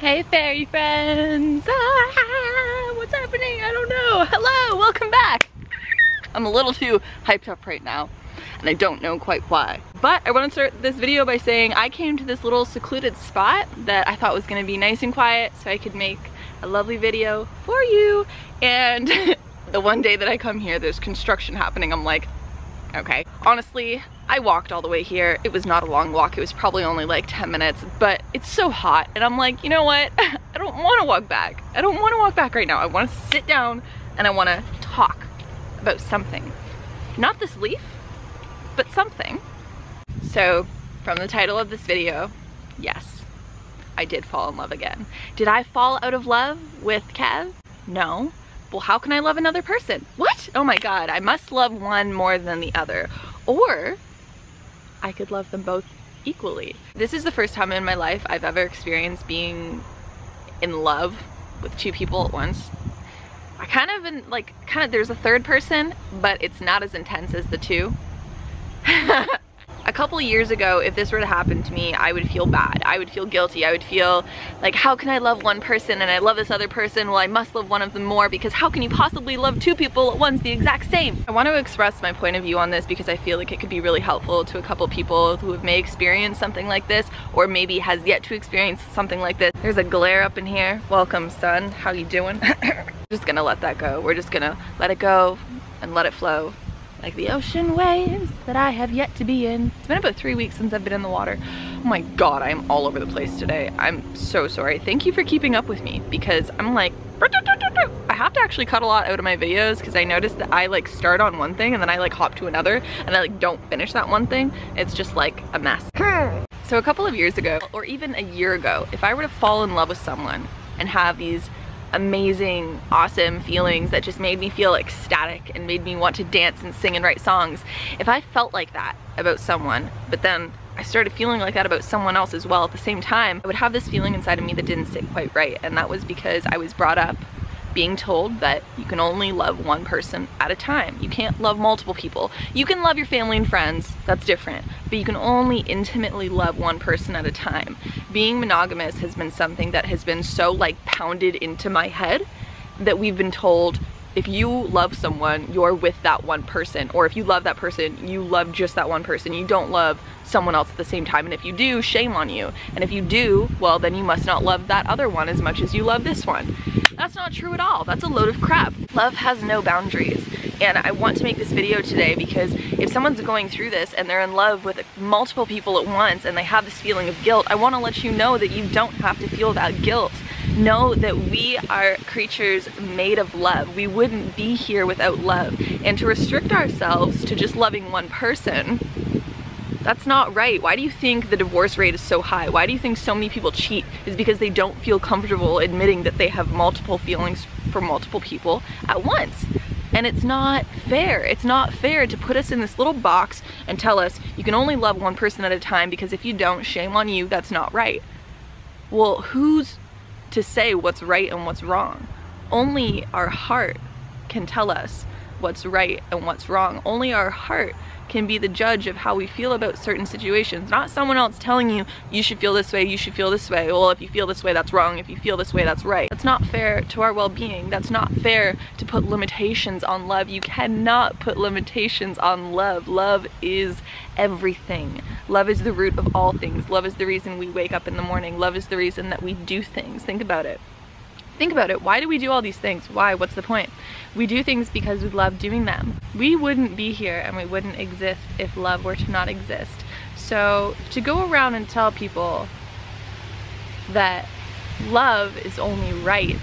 Hey fairy friends! What's happening? I don't know. Hello, welcome back. I'm a little too hyped up right now and I don't know quite why. But I want to start this video by saying I came to this little secluded spot that I thought was going to be nice and quiet so I could make a lovely video for you. And the one day that I come here, there's construction happening. I'm like, okay. Honestly, I walked all the way here. It was not a long walk. It was probably only like 10 minutes, but it's so hot. And I'm like, you know what? I don't want to walk back. I don't want to walk back right now. I want to sit down and I want to talk about something. Not this leaf, but something. So from the title of this video, yes, I did fall in love again. Did I fall out of love with Kev? No. Well, how can I love another person? What? Oh my God, I must love one more than the other. Or I could love them both equally. This is the first time in my life I've ever experienced being in love with two people at once. I kind of there's a third person, but it's not as intense as the two. A couple of years ago, if this were to happen to me, I would feel bad. I would feel guilty. I would feel like, how can I love one person and I love this other person? Well, I must love one of them more because how can you possibly love two people at once the exact same? I want to express my point of view on this because I feel like it could be really helpful to a couple people who may experience something like this or maybe has yet to experience something like this. There's a glare up in here. Welcome, sun. How you doing? Just gonna let that go. We're just gonna let it go and let it flow. Like the ocean waves that I have yet to be in. It's been about 3 weeks since I've been in the water. Oh my God, I am all over the place today. I'm so sorry. Thank you for keeping up with me because I'm like, I have to actually cut a lot out of my videos because I noticed that I like start on one thing and then I like hop to another and I like don't finish that one thing. It's just like a mess. So a couple of years ago, or even a year ago, if I were to fall in love with someone and have these amazing, awesome feelings that just made me feel ecstatic and made me want to dance and sing and write songs. If I felt like that about someone, but then I started feeling like that about someone else as well at the same time, I would have this feeling inside of me that didn't sit quite right. And that was because I was brought up being told that you can only love one person at a time. You can't love multiple people. You can love your family and friends, that's different, but you can only intimately love one person at a time. Being monogamous has been something that has been so like pounded into my head that we've been told if you love someone, you're with that one person, or if you love that person, you love just that one person. You don't love someone else at the same time, and if you do, shame on you. And if you do, well, then you must not love that other one as much as you love this one. That's not true at all. That's a load of crap. Love has no boundaries. And I want to make this video today because if someone's going through this and they're in love with multiple people at once and they have this feeling of guilt, I want to let you know that you don't have to feel that guilt. Know that we are creatures made of love. We wouldn't be here without love. And to restrict ourselves to just loving one person, that's not right. Why do you think the divorce rate is so high? Why do you think so many people cheat? Is because they don't feel comfortable admitting that they have multiple feelings for multiple people at once. And it's not fair. It's not fair to put us in this little box and tell us you can only love one person at a time because if you don't, shame on you, that's not right. Well, who's to say what's right and what's wrong? Only our heart can tell us what's right and what's wrong. Only our heart can be the judge of how we feel about certain situations, not someone else telling you, you should feel this way, you should feel this way. Well, if you feel this way, that's wrong. If you feel this way, that's right. That's not fair to our well-being. That's not fair to put limitations on love. You cannot put limitations on love. Love is everything. Love is the root of all things. Love is the reason we wake up in the morning. Love is the reason that we do things. Think about it. Think about it. Why do we do all these things? Why? What's the point? We do things because we love doing them. We wouldn't be here and we wouldn't exist if love were to not exist. So to go around and tell people that love is only right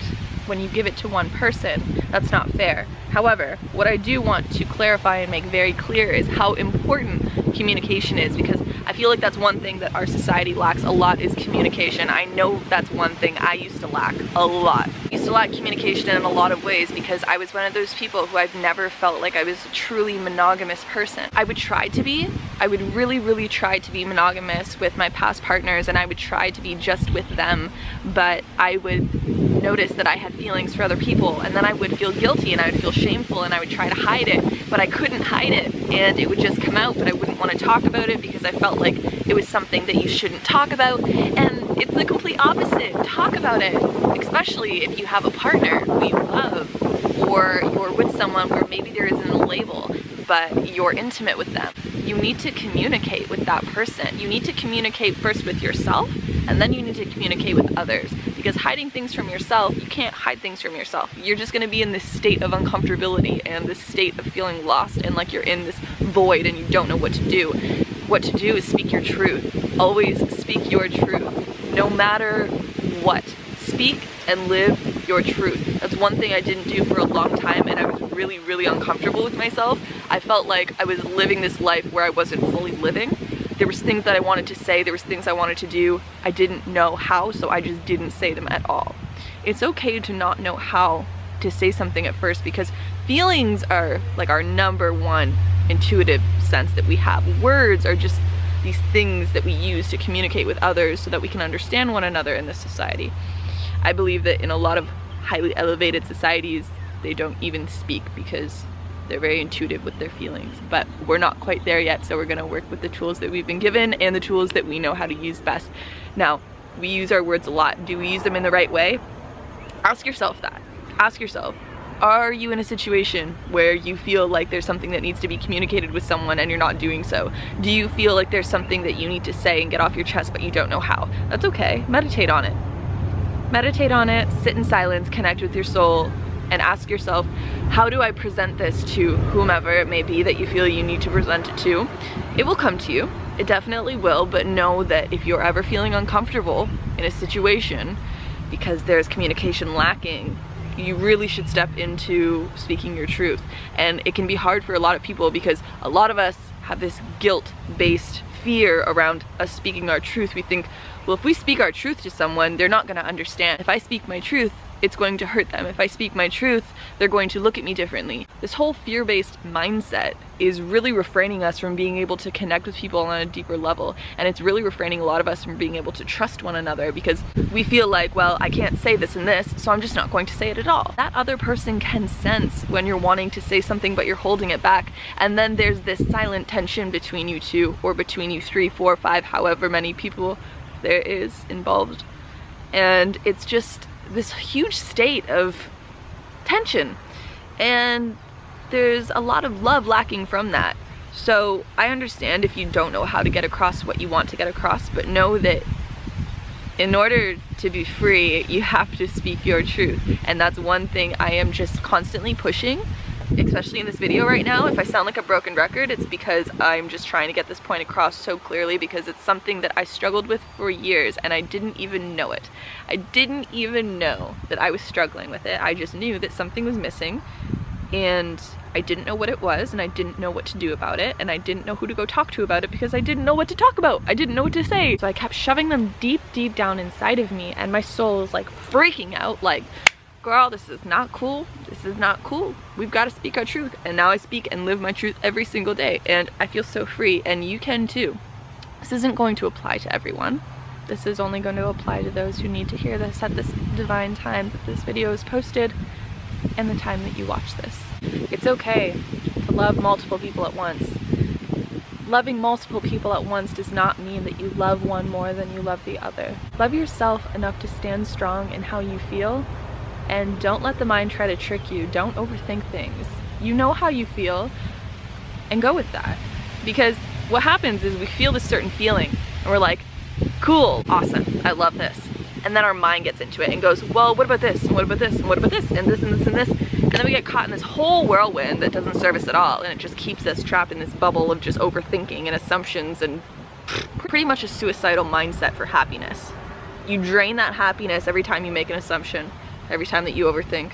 when you give it to one person, that's not fair. However, what I do want to clarify and make very clear is how important communication is, because I feel like that's one thing that our society lacks a lot is communication. I know that's one thing I used to lack a lot. I used to lack communication in a lot of ways because I was one of those people who I've never felt like I was a truly monogamous person. I would try to be. I would really try to be monogamous with my past partners and I would try to be just with them, but I would notice that I had feelings for other people and then I would feel guilty and I would feel shameful and I would try to hide it, but I couldn't hide it and it would just come out, but I wouldn't want to talk about it because I felt like it was something that you shouldn't talk about. And It's the complete opposite. Talk about it, especially if you have a partner who you love, or you're with someone where maybe there isn't a label, but you're intimate with them. You need to communicate with that person. You need to communicate first with yourself, and then you need to communicate with others. Because hiding things from yourself, you can't hide things from yourself. You're just gonna be in this state of uncomfortability and this state of feeling lost and like you're in this void and you don't know what to do. What to do is speak your truth. Always speak your truth, no matter what. Speak and live your truth. That's one thing I didn't do for a long time, and I was really, really uncomfortable with myself. I felt like I was living this life where I wasn't fully living. There was things that I wanted to say, there was things I wanted to do. I didn't know how, so I just didn't say them at all. It's okay to not know how to say something at first, because feelings are like our #1 intuitive sense that we have. Words are just these things that we use to communicate with others so that we can understand one another in this society. I believe that in a lot of highly elevated societies, they don't even speak because they're very intuitive with their feelings. But we're not quite there yet, so we're gonna work with the tools that we've been given and the tools that we know how to use best. Now, we use our words a lot. Do we use them in the right way? Ask yourself that. Ask yourself, are you in a situation where you feel like there's something that needs to be communicated with someone and you're not doing so? Do you feel like there's something that you need to say and get off your chest but you don't know how? That's okay. Meditate on it. Meditate on it, sit in silence, connect with your soul, and ask yourself, how do I present this to whomever it may be that you feel you need to present it to? It will come to you. It definitely will, but know that if you're ever feeling uncomfortable in a situation because there's communication lacking, you really should step into speaking your truth. And it can be hard for a lot of people because a lot of us have this guilt-based fear around us speaking our truth. We think, well, if we speak our truth to someone, they're not gonna understand. If I speak my truth, it's going to hurt them. If I speak my truth, they're going to look at me differently. This whole fear-based mindset is really refraining us from being able to connect with people on a deeper level. And it's really refraining a lot of us from being able to trust one another because we feel like, well, I can't say this and this, so I'm just not going to say it at all. That other person can sense when you're wanting to say something but you're holding it back. And then there's this silent tension between you two, or between you 3, 4, 5, however many people there is involved. And it's just this huge state of tension, and there's a lot of love lacking from that. So I understand if you don't know how to get across what you want to get across, but know that in order to be free, you have to speak your truth. And that's one thing I am just constantly pushing, especially in this video right now. If I sound like a broken record, it's because I'm just trying to get this point across so clearly, because it's something that I struggled with for years and I didn't even know it. I didn't even know that I was struggling with it. I just knew that something was missing, and I didn't know what it was, and I didn't know what to do about it, and I didn't know who to go talk to about it because I didn't know what to talk about. I didn't know what to say. So I kept shoving them deep, deep down inside of me, and my soul was like freaking out, like, girl, this is not cool. This is not cool. We've got to speak our truth. And now I speak and live my truth every single day, and I feel so free, and you can too. This isn't going to apply to everyone. This is only going to apply to those who need to hear this at this divine time that this video is posted and the time that you watch this. It's okay to love multiple people at once. Loving multiple people at once does not mean that you love one more than you love the other. Love yourself enough to stand strong in how you feel, and don't let the mind try to trick you. Don't overthink things. You know how you feel, and go with that. Because what happens is we feel this certain feeling, and we're like, cool, awesome, I love this. And then our mind gets into it and goes, well, what about this, and what about this, and what about this, and this, and this, and this. And then we get caught in this whole whirlwind that doesn't serve us at all, and it just keeps us trapped in this bubble of just overthinking and assumptions and pretty much a suicidal mindset for happiness. You drain that happiness every time you make an assumption, every time that you overthink.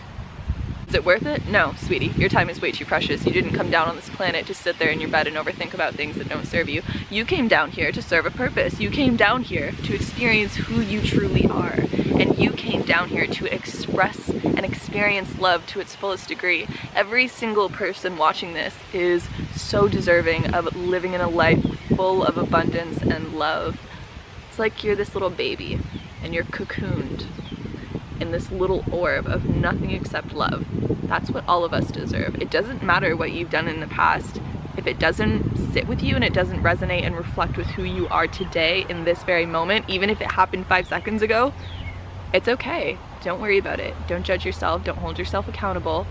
Is it worth it? No, sweetie. Your time is way too precious. You didn't come down on this planet to sit there in your bed and overthink about things that don't serve you. You came down here to serve a purpose. You came down here to experience who you truly are. And you came down here to express and experience love to its fullest degree. Every single person watching this is so deserving of living in a life full of abundance and love. It's like you're this little baby and you're cocooned in this little orb of nothing except love. That's what all of us deserve. It doesn't matter what you've done in the past. If it doesn't sit with you and it doesn't resonate and reflect with who you are today in this very moment, even if it happened 5 seconds ago, it's okay. Don't worry about it. Don't judge yourself. Don't hold yourself accountable.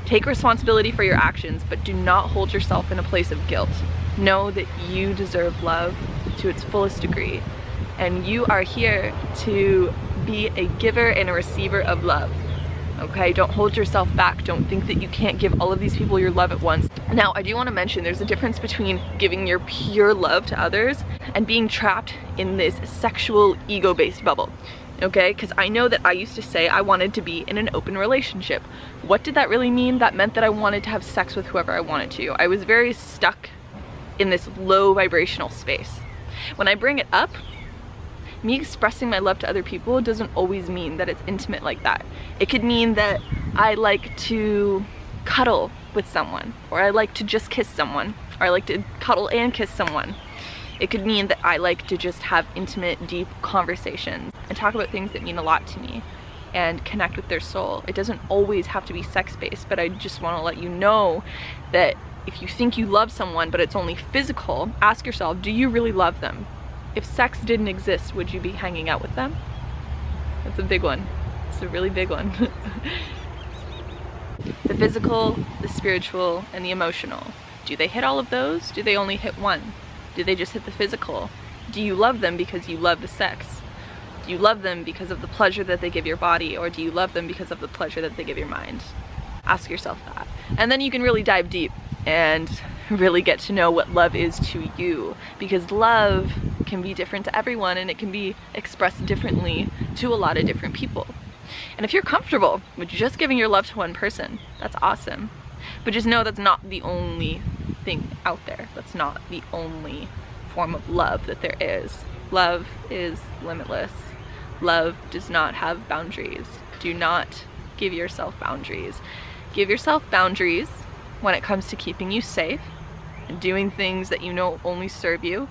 Take responsibility for your actions, but do not hold yourself in a place of guilt. Know that you deserve love to its fullest degree, and you are here to be a giver and a receiver of love. Okay, don't hold yourself back. Don't think that you can't give all of these people your love at once. Now, I do want to mention there's a difference between giving your pure love to others and being trapped in this sexual ego-based bubble. Okay, because I know that I used to say I wanted to be in an open relationship. What did that really mean? That meant that I wanted to have sex with whoever I wanted to. I was very stuck in this low vibrational space. When I bring it up, me expressing my love to other people doesn't always mean that it's intimate like that. It could mean that I like to cuddle with someone, or I like to just kiss someone, or I like to cuddle and kiss someone. It could mean that I like to just have intimate, deep conversations and talk about things that mean a lot to me and connect with their soul. It doesn't always have to be sex-based, but I just want to let you know that if you think you love someone but it's only physical, ask yourself, do you really love them? If sex didn't exist, would you be hanging out with them? That's a big one. It's a really big one. The physical, the spiritual, and the emotional. Do they hit all of those? Do they only hit one? Do they just hit the physical? Do you love them because you love the sex? Do you love them because of the pleasure that they give your body, or do you love them because of the pleasure that they give your mind? Ask yourself that. And then you can really dive deep and really get to know what love is to you, because love can be different to everyone and it can be expressed differently to a lot of different people. And if you're comfortable with just giving your love to one person, that's awesome. But just know that's not the only thing out there. That's not the only form of love that there is. Love is limitless. Love does not have boundaries. Do not give yourself boundaries. Give yourself boundaries when it comes to keeping you safe and doing things that you know only serve you,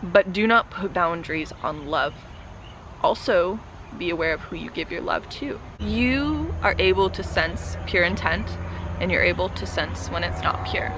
but do not put boundaries on love. Also, be aware of who you give your love to. You are able to sense pure intent, and you're able to sense when it's not pure.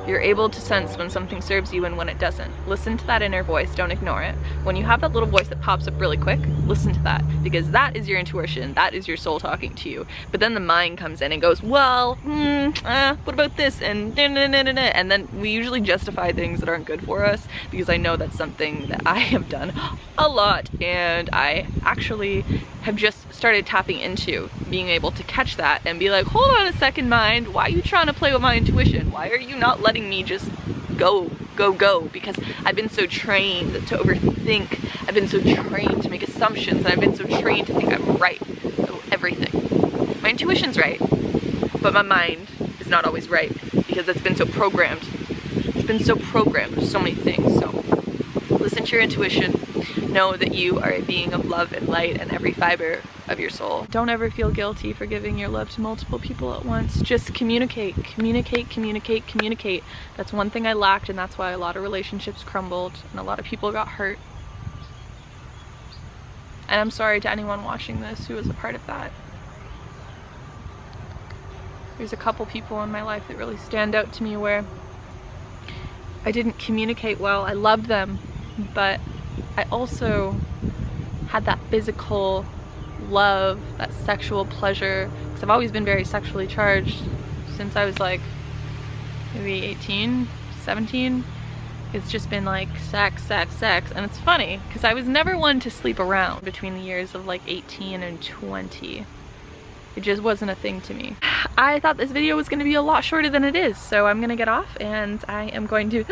You're able to sense when something serves you and when it doesn't. Listen to that inner voice, don't ignore it. When you have that little voice that pops up really quick, listen to that, because that is your intuition, that is your soul talking to you. But then the mind comes in and goes, well, what about this, and and then we usually justify things that aren't good for us, because I know that's something that I have done a lot, and I actually have just started tapping into being able to catch that and be like, hold on a second, mind, why are you trying to play with my intuition? Why are you not letting me just go? Because I've been so trained to overthink, I've been so trained to make assumptions, and I've been so trained to think I'm right about everything. My intuition's right, but my mind is not always right, because it's been so programmed. It's been so programmed with so many things. So listen to your intuition. Know that you are a being of love and light in every fiber of your soul. Don't ever feel guilty for giving your love to multiple people at once. Just communicate, communicate, communicate, communicate. That's one thing I lacked, and that's why a lot of relationships crumbled and a lot of people got hurt. And I'm sorry to anyone watching this who was a part of that. There's a couple people in my life that really stand out to me where I didn't communicate well. I loved them, but I also had that physical love, that sexual pleasure, because I've always been very sexually charged since I was like maybe 18, 17. It's just been like sex, sex, sex. And it's funny because I was never one to sleep around between the years of like 18 and 20. It just wasn't a thing to me. I thought this video was going to be a lot shorter than it is, so I'm going to get off and I am going to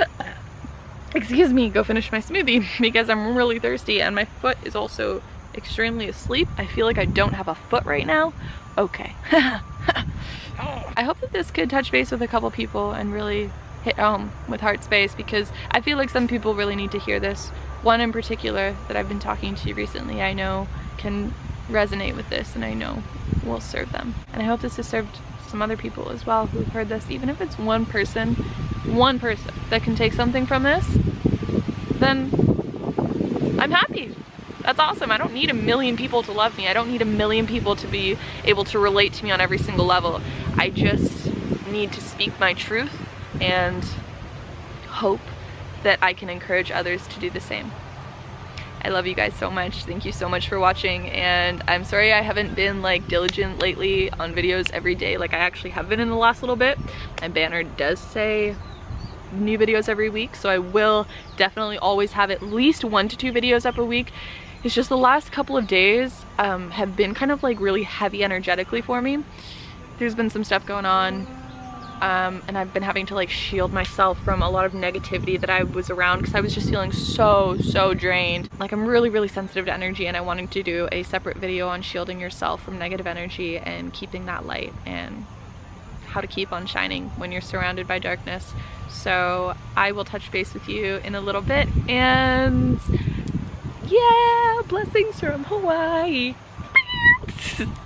excuse me, go finish my smoothie because I'm really thirsty and my foot is also extremely asleep. I feel like I don't have a foot right now. Okay. I hope that this could touch base with a couple people and really hit home with heart space, because I feel like some people really need to hear this. One in particular that I've been talking to recently I know can resonate with this and I know will serve them. And I hope this has served some other people as well who've heard this. Even if it's one person that can take something from this, then I'm happy. That's awesome. I don't need a million people to love me. I don't need a million people to be able to relate to me on every single level. I just need to speak my truth and hope that I can encourage others to do the same. I love you guys so much. Thank you so much for watching, and I'm sorry I haven't been like diligent lately on videos every day like I actually have been in the last little bit. My banner does say new videos every week, so I will definitely always have at least 1 to 2 videos up a week. It's just the last couple of days have been kind of like really heavy energetically for me. There's been some stuff going on, and I've been having to like shield myself from a lot of negativity that I was around because I was just feeling so drained. Like, I'm really sensitive to energy, and I wanted to do a separate video on shielding yourself from negative energy and keeping that light and how to keep on shining when you're surrounded by darkness. So I will touch base with you in a little bit, and yeah, blessings from Hawaii.